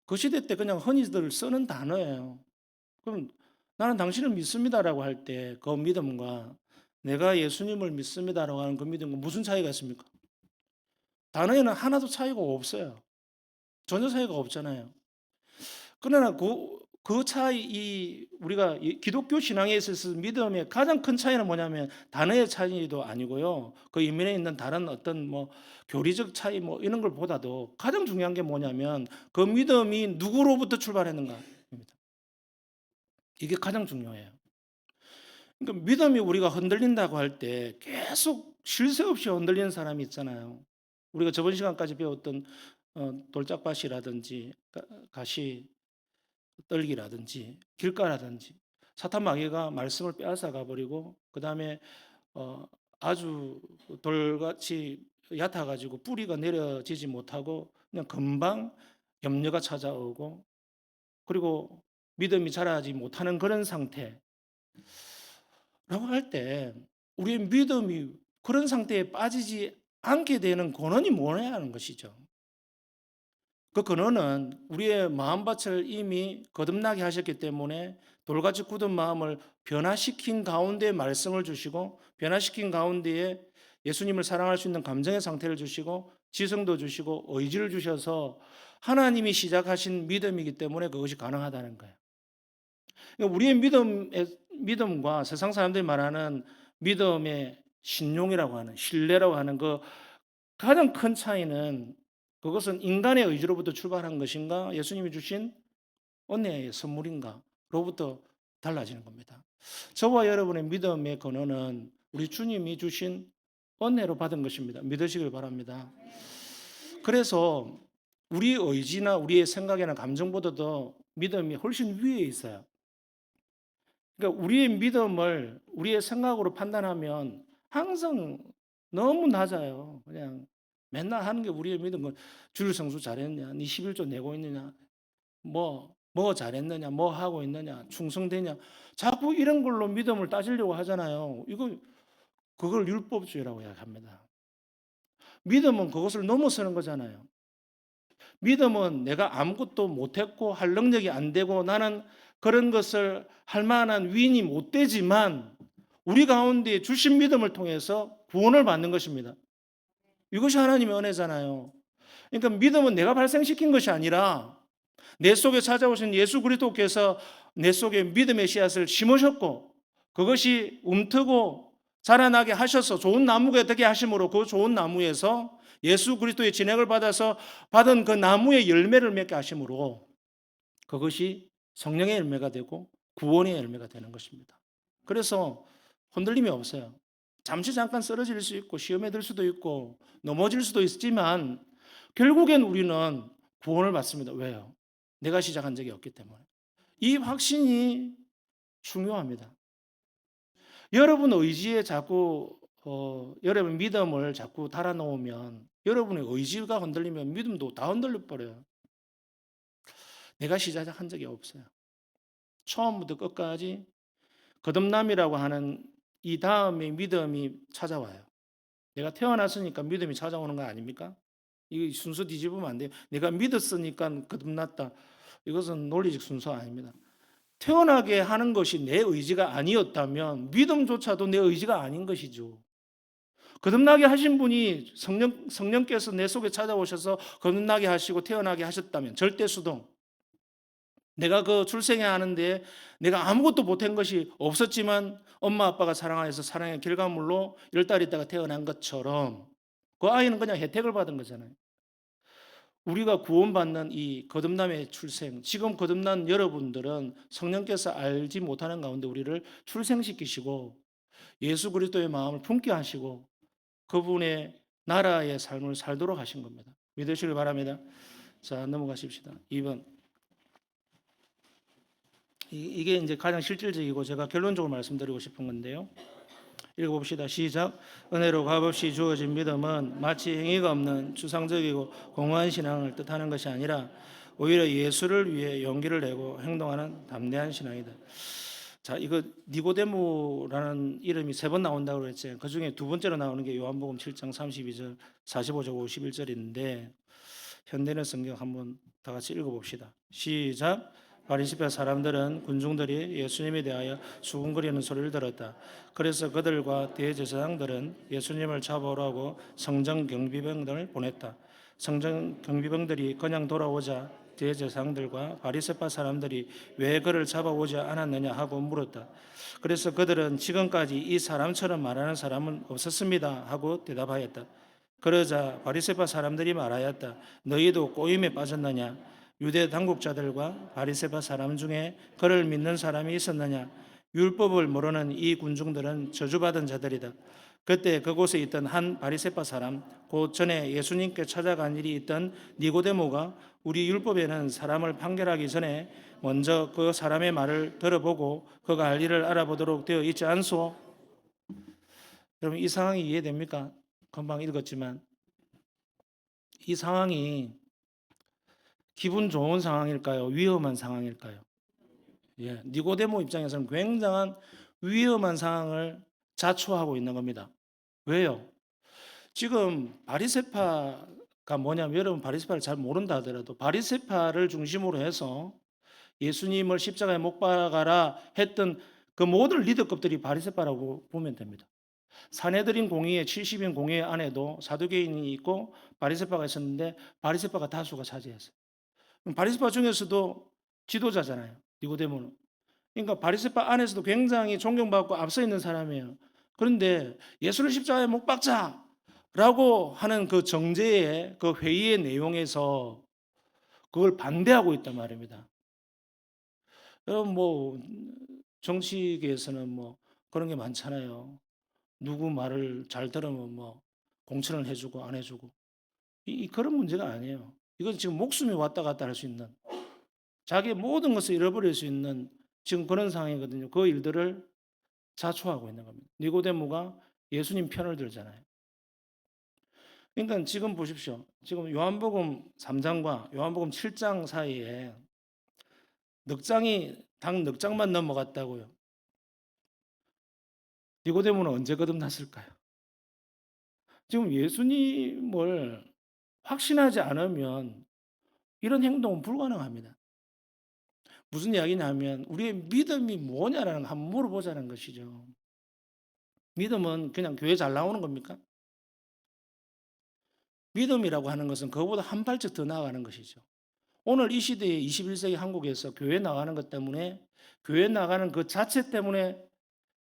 그 시대 때 그냥 흔히들 쓰는 단어예요. 그럼 나는 당신을 믿습니다라고 할 때 그 믿음과 내가 예수님을 믿습니다라고 하는 그 믿음과 무슨 차이가 있습니까? 단어에는 하나도 차이가 없어요. 전혀 차이가 없잖아요. 그러나 그 차이, 우리가 기독교 신앙에 있어서 믿음의 가장 큰 차이는 뭐냐면 단어의 차이도 아니고요. 그 이면에 있는 다른 어떤 교리적 차이 이런 걸 보다도 가장 중요한 게 뭐냐면 그 믿음이 누구로부터 출발했는가입니다. 이게 가장 중요해요. 그러니까 믿음이 우리가 흔들린다고 할 때 계속 쉴 새 없이 흔들리는 사람이 있잖아요. 우리가 저번 시간까지 배웠던 돌짝밭이라든지 가시 떨기라든지 길가라든지 사탄 마귀가 말씀을 빼앗아 가버리고 그 다음에 아주 돌같이 얕아가지고 뿌리가 내려지지 못하고 그냥 금방 염려가 찾아오고 그리고 믿음이 자라지 못하는 그런 상태라고 할 때 우리의 믿음이 그런 상태에 빠지지 않게 되는 근원이 뭐냐 하는 것이죠. 그 근원은 우리의 마음밭을 이미 거듭나게 하셨기 때문에 돌같이 굳은 마음을 변화시킨 가운데 말씀을 주시고 변화시킨 가운데에 예수님을 사랑할 수 있는 감정의 상태를 주시고 지성도 주시고 의지를 주셔서 하나님이 시작하신 믿음이기 때문에 그것이 가능하다는 거예요. 그러니까 우리의 믿음과 세상 사람들이 말하는 믿음의 신용이라고 하는 신뢰라고 하는 그 가장 큰 차이는 그것은 인간의 의지로부터 출발한 것인가 예수님이 주신 은혜의 선물인가로부터 달라지는 겁니다. 저와 여러분의 믿음의 근원은 우리 주님이 주신 은혜로 받은 것입니다. 믿으시길 바랍니다. 그래서 우리 의지나 우리의 생각이나 감정보다도 믿음이 훨씬 위에 있어요. 그러니까 우리의 믿음을 우리의 생각으로 판단하면 항상 너무 낮아요. 그냥 맨날 하는 게 우리의 믿음은 주일 성수 잘했냐, 네 11조 내고 있느냐, 뭐 잘했느냐, 뭐 하고 있느냐, 충성되냐, 자꾸 이런 걸로 믿음을 따지려고 하잖아요. 그걸 율법주의라고 이야기합니다. 믿음은 그것을 넘어서는 거잖아요. 믿음은 내가 아무것도 못했고 할 능력이 안 되고 나는 그런 것을 할 만한 위인이 못 되지만 우리 가운데 주신 믿음을 통해서 구원을 받는 것입니다. 이것이 하나님의 은혜잖아요. 그러니까 믿음은 내가 발생시킨 것이 아니라 내 속에 찾아오신 예수 그리스도께서 내 속에 믿음의 씨앗을 심으셨고 그것이 움트고 자라나게 하셔서 좋은 나무가 되게 하심으로 그 좋은 나무에서 예수 그리스도의 진액을 받아서 받은 그 나무의 열매를 맺게 하심으로 그것이 성령의 열매가 되고 구원의 열매가 되는 것입니다. 그래서 흔들림이 없어요. 잠시 잠깐 쓰러질 수 있고 시험에 들 수도 있고 넘어질 수도 있지만 결국엔 우리는 구원을 받습니다. 왜요? 내가 시작한 적이 없기 때문에. 이 확신이 중요합니다. 여러분 의지에 자꾸 여러분 믿음을 자꾸 달아놓으면 여러분의 의지가 흔들리면 믿음도 다 흔들려 버려요. 내가 시작한 적이 없어요. 처음부터 끝까지 거듭남이라고 하는 이 다음에 믿음이 찾아와요. 내가 태어났으니까 믿음이 찾아오는 거 아닙니까? 이 순서 뒤집으면 안 돼요. 내가 믿었으니까 거듭났다. 이것은 논리적 순서 아닙니다. 태어나게 하는 것이 내 의지가 아니었다면 믿음조차도 내 의지가 아닌 것이죠. 거듭나게 하신 분이 성령께서 내 속에 찾아오셔서 거듭나게 하시고 태어나게 하셨다면 절대 수동. 내가 그 출생해야 하는데 내가 아무것도 못한 것이 없었지만 엄마 아빠가 사랑하여서 사랑의 결과물로 10달 있다가 태어난 것처럼 그 아이는 그냥 혜택을 받은 거잖아요. 우리가 구원받는 이 거듭남의 출생, 지금 거듭난 여러분들은 성령께서 알지 못하는 가운데 우리를 출생시키시고 예수 그리스도의 마음을 품게 하시고 그분의 나라의 삶을 살도록 하신 겁니다. 믿으시길 바랍니다. 자, 넘어가십시다. 2번. 이게 이제 가장 실질적이고 제가 결론적으로 말씀드리고 싶은 건데요. 읽어봅시다. 시작. 은혜로 값없이 주어진 믿음은 마치 행위가 없는 추상적이고 공허한 신앙을 뜻하는 것이 아니라 오히려 예수를 위해 용기를 내고 행동하는 담대한 신앙이다. 자, 이거 니고데모라는 이름이 3번 나온다고 그랬죠. 그 중에 두 번째로 나오는 게 요한복음 7장 32절, 45절, 51절인데 현대는 성경 한번 다 같이 읽어봅시다. 시작. 바리새파 사람들은 군중들이 예수님에 대하여 수군거리는 소리를 들었다. 그래서 그들과 대제사장들은 예수님을 잡아오라고 성전 경비병들을 보냈다. 성전 경비병들이 그냥 돌아오자 대제사장들과 바리새파 사람들이 왜 그를 잡아오지 않았느냐 하고 물었다. 그래서 그들은 지금까지 이 사람처럼 말하는 사람은 없었습니다 하고 대답하였다. 그러자 바리새파 사람들이 말하였다. 너희도 꼬임에 빠졌느냐? 유대 당국자들과 바리새파 사람 중에 그를 믿는 사람이 있었느냐? 율법을 모르는 이 군중들은 저주받은 자들이다. 그때 그곳에 있던 한 바리새파 사람, 곧 전에 예수님께 찾아간 일이 있던 니고데모가 우리 율법에는 사람을 판결하기 전에 먼저 그 사람의 말을 들어보고 그가 할 일을 알아보도록 되어 있지 않소? 여러분 이 상황이 이해됩니까? 금방 읽었지만 이 상황이 기분 좋은 상황일까요? 위험한 상황일까요? 예, 니고데모 입장에서는 굉장한 위험한 상황을 자초하고 있는 겁니다. 왜요? 지금 바리새파가 뭐냐면 여러분 바리새파를 잘 모른다 하더라도 바리새파를 중심으로 해서 예수님을 십자가에 못 박아라 했던 그 모든 리더급들이 바리새파라고 보면 됩니다. 사내들인 공의회 70인 공의회 안에도 사두개인이 있고 바리새파가 있었는데 바리새파가 다수가 차지했어요. 바리새파 중에서도 지도자잖아요. 니고데모는. 그러니까 바리새파 안에서도 굉장히 존경받고 앞서 있는 사람이에요. 그런데 예수를 십자가에 못 박자라고 하는 그 정제의 그 회의의 내용에서 그걸 반대하고 있단 말입니다. 여러분 뭐 정치계에서는 뭐 그런 게 많잖아요. 누구 말을 잘 들으면 뭐 공천을 해주고 안 해주고 그런 문제가 아니에요. 이건 지금 목숨이 왔다 갔다 할 수 있는 자기의 모든 것을 잃어버릴 수 있는 지금 그런 상황이거든요. 그 일들을 자초하고 있는 겁니다. 니고데모가 예수님 편을 들잖아요. 그러니까 지금 보십시오. 지금 요한복음 3장과 요한복음 7장 사이에 넉 장만 넘어갔다고요. 니고데모는 언제 거듭났을까요? 지금 예수님을 확신하지 않으면 이런 행동은 불가능합니다. 무슨 이야기냐면 우리의 믿음이 뭐냐라는 거 한번 물어보자는 것이죠. 믿음은 그냥 교회 잘 나오는 겁니까? 믿음이라고 하는 것은 그거보다 한 발짝 더 나아가는 것이죠. 오늘 이 시대에 21세기 한국에서 교회 나가는 것 때문에, 교회 나가는 그 자체 때문에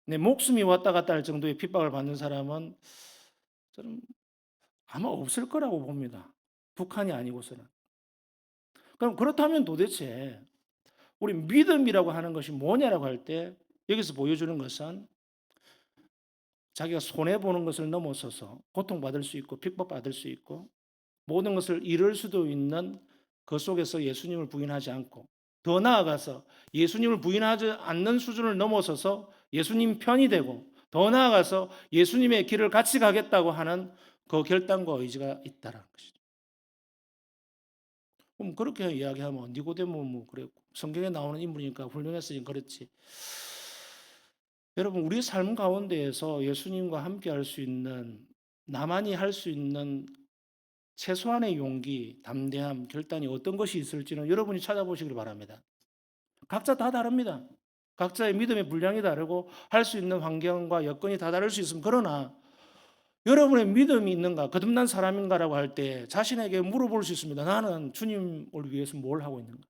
내 목숨이 왔다 갔다 할 정도의 핍박을 받는 사람은 저는 아마 없을 거라고 봅니다. 북한이 아니고서는. 그럼 그렇다면 도대체 우리 믿음이라고 하는 것이 뭐냐라고 할 때 여기서 보여주는 것은 자기가 손해보는 것을 넘어서서 고통받을 수 있고 핍박받을 수 있고 모든 것을 잃을 수도 있는 그 속에서 예수님을 부인하지 않고, 더 나아가서 예수님을 부인하지 않는 수준을 넘어서서 예수님 편이 되고, 더 나아가서 예수님의 길을 같이 가겠다고 하는 그 결단과 의지가 있다는 것이죠. 그럼 그렇게 이야기하면 니고데모 뭐 그래 성경에 나오는 인물이니까 훌륭했으니 그렇지. 여러분, 우리 삶 가운데에서 예수님과 함께 할 수 있는, 나만이 할 수 있는 최소한의 용기, 담대함, 결단이 어떤 것이 있을지는 여러분이 찾아보시길 바랍니다. 각자 다 다릅니다. 각자의 믿음의 분량이 다르고 할 수 있는 환경과 여건이 다 다를 수 있습니다. 그러나 여러분의 믿음이 있는가, 거듭난 사람인가라고 할 때 자신에게 물어볼 수 있습니다. 나는 주님을 위해서 뭘 하고 있는가?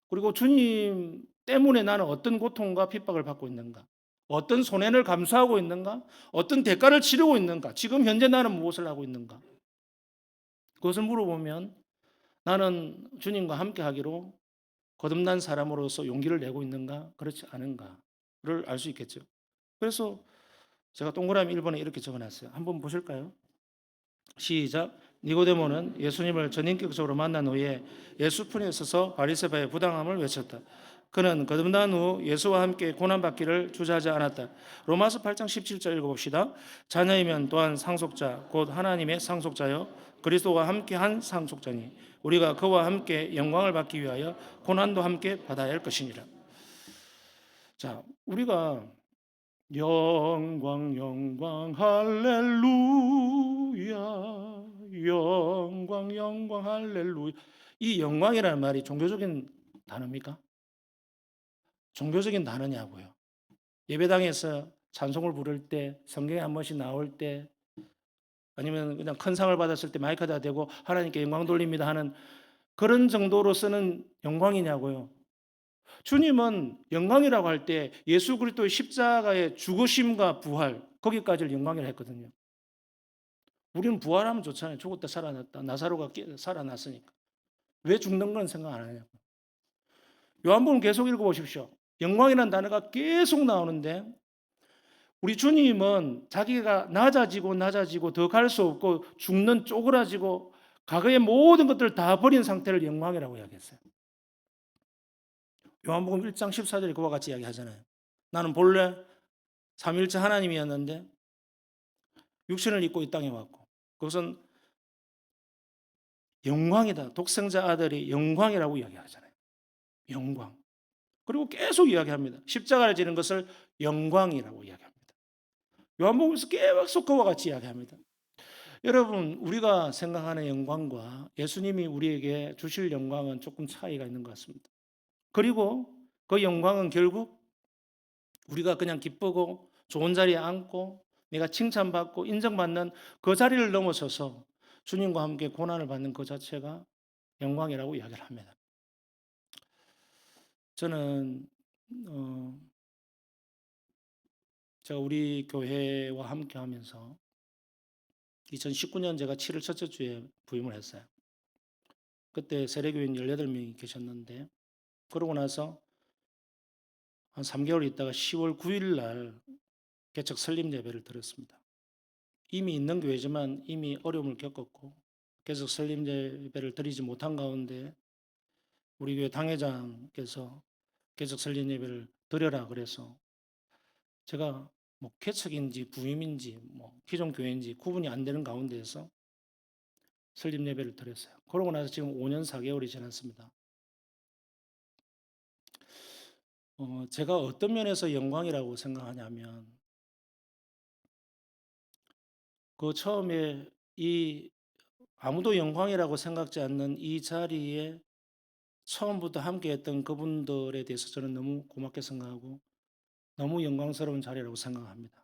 그리고 주님 때문에 나는 어떤 고통과 핍박을 받고 있는가? 어떤 손해를 감수하고 있는가? 어떤 대가를 치르고 있는가? 지금 현재 나는 무엇을 하고 있는가? 그것을 물어보면 나는 주님과 함께 하기로 거듭난 사람으로서 용기를 내고 있는가, 그렇지 않은가를 알 수 있겠죠. 그래서 제가 동그라미 1번에 이렇게 적어놨어요. 한번 보실까요? 시작. 니고데모는 예수님을 전인격적으로 만난 후에 예수편에 서서 바리새파의 부당함을 외쳤다. 그는 거듭난 후 예수와 함께 고난받기를 주저하지 않았다. 로마서 8장 17절 읽어봅시다. 자녀이면 또한 상속자 곧 하나님의 상속자여 그리스도와 함께한 상속자니 우리가 그와 함께 영광을 받기 위하여 고난도 함께 받아야 할 것이니라. 자, 우리가 영광 영광 할렐루야, 영광 영광 할렐루야. 이 영광이라는 말이 종교적인 단어입니까? 종교적인 단어냐고요. 예배당에서 찬송을 부를 때, 성경에 한 번씩 나올 때, 아니면 그냥 큰 상을 받았을 때 마이크에다 대고 하나님께 영광 돌립니다 하는 그런 정도로 쓰는 영광이냐고요. 주님은 영광이라고 할 때 예수 그리스도의 십자가의 죽으심과 부활, 거기까지를 영광이라 했거든요. 우리는 부활하면 좋잖아요. 죽었다 살아났다. 나사로가 살아났으니까. 왜 죽는 건 생각 안 하냐고. 요한복음 계속 읽어보십시오. 영광이라는 단어가 계속 나오는데 우리 주님은 자기가 낮아지고 낮아지고 더 갈 수 없고 죽는 쪼그라지고 과거의 모든 것들을 다 버린 상태를 영광이라고 이야기했어요. 요한복음 1장 14절에 그와 같이 이야기하잖아요. 나는 본래 삼위일체 하나님이었는데 육신을 입고 이 땅에 왔고 그것은 영광이다. 독생자 아들이 영광이라고 이야기하잖아요. 영광. 그리고 계속 이야기합니다. 십자가를 지는 것을 영광이라고 이야기합니다. 요한복음에서 계속 그와 같이 이야기합니다. 여러분, 우리가 생각하는 영광과 예수님이 우리에게 주실 영광은 조금 차이가 있는 것 같습니다. 그리고 그 영광은 결국 우리가 그냥 기쁘고 좋은 자리에 앉고 내가 칭찬받고 인정받는 그 자리를 넘어서서 주님과 함께 고난을 받는 그 자체가 영광이라고 이야기를 합니다. 저는 제가 우리 교회와 함께 하면서 2019년 제가 7월 첫째 주에 부임을 했어요. 그때 세례교인 18명이 계셨는데 그러고 나서 한 3개월 있다가 10월 9일 날 개척 설립 예배를 드렸습니다. 이미 있는 교회지만 이미 어려움을 겪었고 개척 설립 예배를 드리지 못한 가운데 우리 교회 당회장께서 개척 설립 예배를 드려라 그래서 제가 뭐 개척인지 부임인지 뭐 기존 교회인지 구분이 안 되는 가운데에서 설립 예배를 드렸어요. 그러고 나서 지금 5년 4개월이 지났습니다. 제가 어떤 면에서 영광이라고 생각하냐면 그 처음에 이 아무도 영광이라고 생각지 않는 이 자리에 처음부터 함께했던 그분들에 대해서 저는 너무 고맙게 생각하고 너무 영광스러운 자리라고 생각합니다.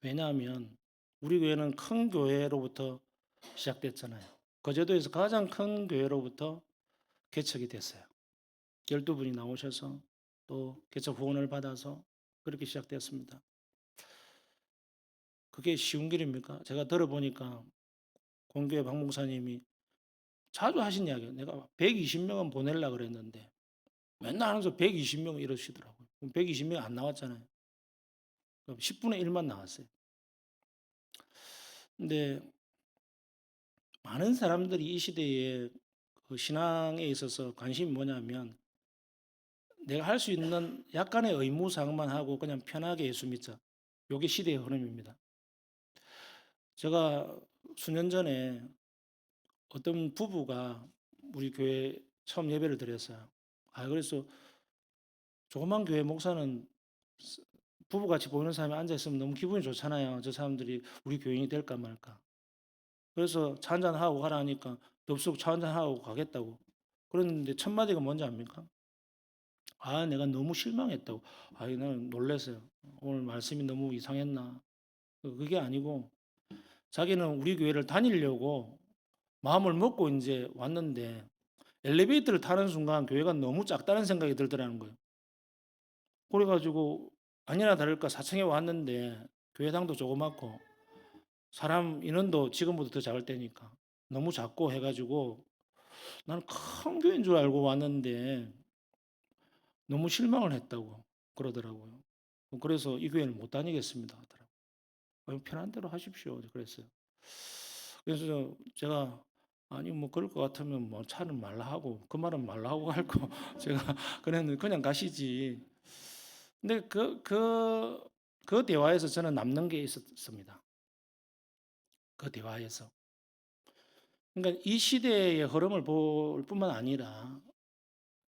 왜냐하면 우리 교회는 큰 교회로부터 시작됐잖아요. 거제도에서 가장 큰 교회로부터 개척이 됐어요. 12분이 나오셔서 또 개척 후원을 받아서 그렇게 시작되었습니다. 그게 쉬운 길입니까? 제가 들어보니까 공교회 박 목사님이 자주 하신 이야기예요. 내가 120명은 보내려고 그랬는데 맨날 하면서 120명 이러시더라고요. 120명 안 나왔잖아요. 10분의 1만 나왔어요. 근데 많은 사람들이 이 시대에 그 신앙에 있어서 관심이 뭐냐면 내가 할 수 있는 약간의 의무사항만 하고 그냥 편하게 예수 믿자. 이게 시대의 흐름입니다. 제가 수년 전에 어떤 부부가 우리 교회 처음 예배를 드렸어요. 그래서 조그만 교회 목사는 부부같이 보이는 사람이 앉아있으면 너무 기분이 좋잖아요. 저 사람들이 우리 교인이 될까 말까. 그래서 차 한잔하고 가라 하니까 덥석 차 한잔하고 가겠다고. 그랬는데 첫 마디가 뭔지 압니까? 내가 너무 실망했다고. 나는 놀랐어요. 오늘 말씀이 너무 이상했나. 그게 아니고 자기는 우리 교회를 다니려고 마음을 먹고 이제 왔는데 엘리베이터를 타는 순간 교회가 너무 작다는 생각이 들더라는 거예요. 그래가지고 아니나 다를까 4층에 왔는데 교회당도 조그맣고 사람 인원도 지금보다 더 작을 때니까 너무 작고 해가지고 나는 큰 교회인 줄 알고 왔는데 너무 실망을 했다고 그러더라고요. 그래서 이 교회는 못 다니겠습니다 하더라고요. 편한 대로 하십시오. 그랬어요. 그래서 제가 아니 뭐 그럴 것 같으면 뭐 차는 말라 하고 그 말은 말라 하고 할 거 제가 그냥 가시지. 근데 그 대화에서 저는 남는 게 있었습니다. 그 대화에서. 그러니까 이 시대의 흐름을 볼 뿐만 아니라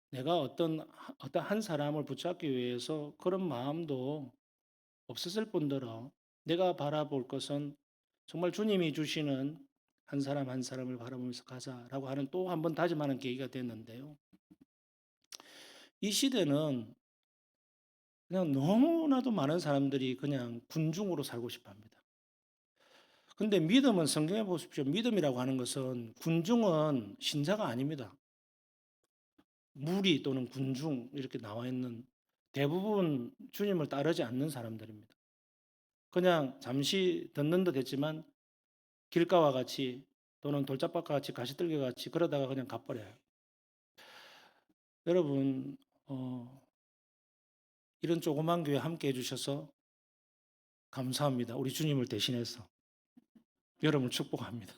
내가 어떤 한 사람을 붙잡기 위해서 그런 마음도 없었을 뿐더러 내가 바라볼 것은 정말 주님이 주시는 한 사람 한 사람을 바라보면서 가자라고 하는 또 한 번 다짐하는 계기가 됐는데요. 이 시대는 그냥 너무나도 많은 사람들이 그냥 군중으로 살고 싶어 합니다. 근데 믿음은 성경에 보십시오. 믿음이라고 하는 것은 군중은 신자가 아닙니다. 무리 또는 군중 이렇게 나와 있는 대부분 주님을 따르지 않는 사람들입니다. 그냥 잠시 듣는 듯 했지만 길가와 같이 또는 돌짝밭과 같이 가시떨기 같이 그러다가 그냥 가버려요. 여러분 이런 조그만 교회 함께 해주셔서 감사합니다. 우리 주님을 대신해서 여러분을 축복합니다.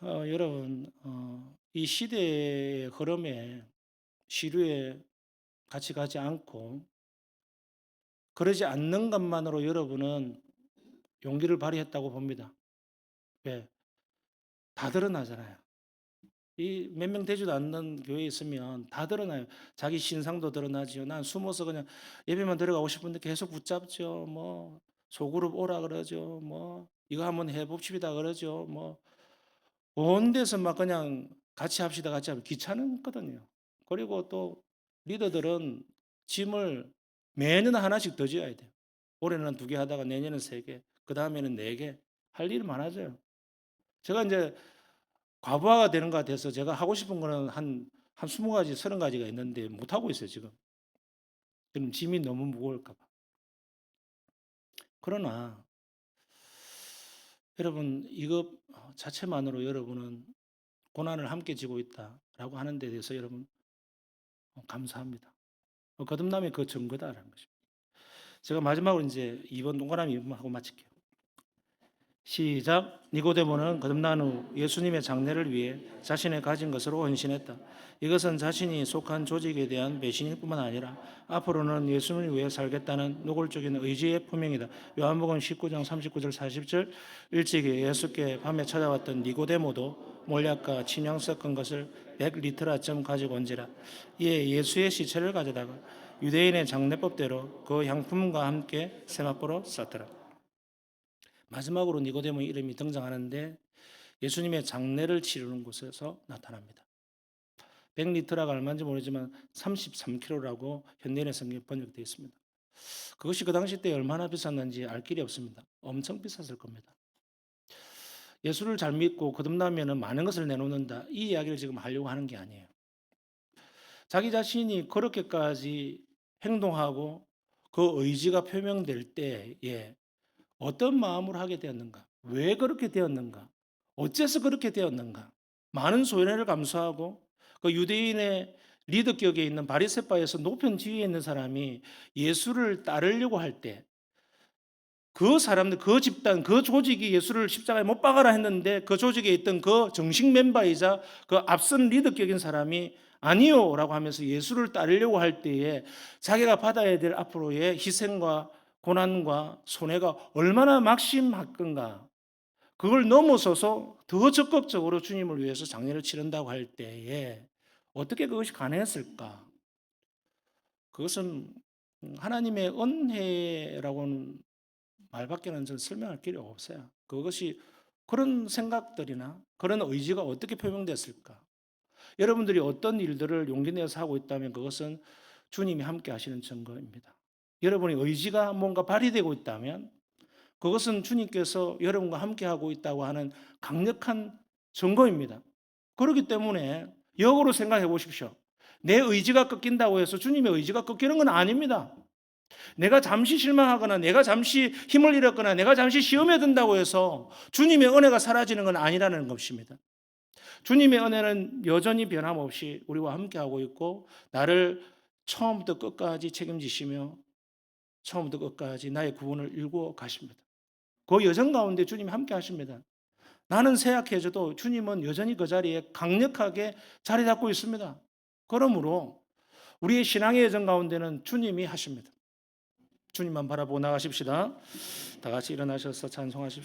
여러분 이 시대의 흐름에 시류에 같이 가지 않고 그러지 않는 것만으로 여러분은 용기를 발휘했다고 봅니다. 왜? 다 드러나잖아요. 이 몇 명 되지도 않는 교회에 있으면 다 드러나요. 자기 신상도 드러나지요. 난 숨어서 그냥 예배만 들어가고 싶은데 계속 붙잡죠. 뭐 소그룹 오라 그러죠. 뭐 이거 한번 해봅시다 그러죠. 뭐 온 데서 막 그냥 같이 합시다 같이 하면 귀찮거든요. 그리고 또 리더들은 짐을 매년 하나씩 더 지어야 돼요. 올해는 2개 하다가 내년은 3개, 그 다음에는 4개 할 일이 많아져요. 제가 이제 과부하가 되는 것 같아서 제가 하고 싶은 거는 한 20가지, 30가지가 있는데 못하고 있어요, 지금. 그럼 짐이 너무 무거울까 봐. 그러나 여러분 이것 자체만으로 여러분은 고난을 함께 지고 있다라고 하는 데 대해서 여러분 감사합니다. 거듭남의 그 증거다라는 것입니다. 제가 마지막으로 이제 2번 동그라미 하고 마칠게요. 시작. 니고데모는 거듭난 후 예수님의 장례를 위해 자신의 가진 것으로 헌신했다. 이것은 자신이 속한 조직에 대한 배신일 뿐만 아니라 앞으로는 예수님을 위해 살겠다는 노골적인 의지의 표명이다. 요한복음 19장 39절 40절 일찍이 예수께 밤에 찾아왔던 니고데모도 몰약과 친형 섞은 것을 100리터라쯤 가지고 온지라. 이에 예수의 시체를 가져다가 유대인의 장례법대로 그 향품과 함께 세마포로 쌌더라. 마지막으로 니고데모 이름이 등장하는데 예수님의 장례를 치르는 곳에서 나타납니다. 100리터라가 얼마인지 모르지만 33kg라고 현대인의 성경에 번역되어 있습니다. 그것이 그 당시 때 얼마나 비쌌는지 알 길이 없습니다. 엄청 비쌌을 겁니다. 예수를 잘 믿고 거듭나면 많은 것을 내놓는다. 이 이야기를 지금 하려고 하는 게 아니에요. 자기 자신이 그렇게까지 행동하고 그 의지가 표명될 때에 어떤 마음으로 하게 되었는가? 왜 그렇게 되었는가? 어째서 그렇게 되었는가? 많은 소외를 감수하고 그 유대인의 리더격에 있는 바리새파에서 높은 지위에 있는 사람이 예수를 따르려고 할 때 그 사람들, 그 집단, 그 조직이 예수를 십자가에 못 박아라 했는데 그 조직에 있던 그 정식 멤버이자 그 앞선 리더격인 사람이 아니요 라고 하면서 예수를 따르려고 할 때에 자기가 받아야 될 앞으로의 희생과 고난과 손해가 얼마나 막심할 건가. 그걸 넘어서서 더 적극적으로 주님을 위해서 장례를 치른다고 할 때에 어떻게 그것이 가능했을까? 그것은 하나님의 은혜라고는 말밖에는 저는 설명할 길이 없어요. 그것이 그런 생각들이나 그런 의지가 어떻게 표명됐을까? 여러분들이 어떤 일들을 용기 내서 하고 있다면 그것은 주님이 함께 하시는 증거입니다. 여러분의 의지가 뭔가 발휘되고 있다면 그것은 주님께서 여러분과 함께 하고 있다고 하는 강력한 증거입니다. 그렇기 때문에 역으로 생각해 보십시오. 내 의지가 꺾인다고 해서 주님의 의지가 꺾이는 건 아닙니다. 내가 잠시 실망하거나 내가 잠시 힘을 잃었거나 내가 잠시 시험에 든다고 해서 주님의 은혜가 사라지는 건 아니라는 것입니다. 주님의 은혜는 여전히 변함없이 우리와 함께하고 있고 나를 처음부터 끝까지 책임지시며 처음부터 끝까지 나의 구원을 이루고 가십니다. 그 여정 가운데 주님이 함께 하십니다. 나는 쇠약해져도 주님은 여전히 그 자리에 강력하게 자리 잡고 있습니다. 그러므로 우리의 신앙의 여정 가운데는 주님이 하십니다. 주님만 바라보고 나가십시다. 다 같이 일어나셔서 찬송하십시오.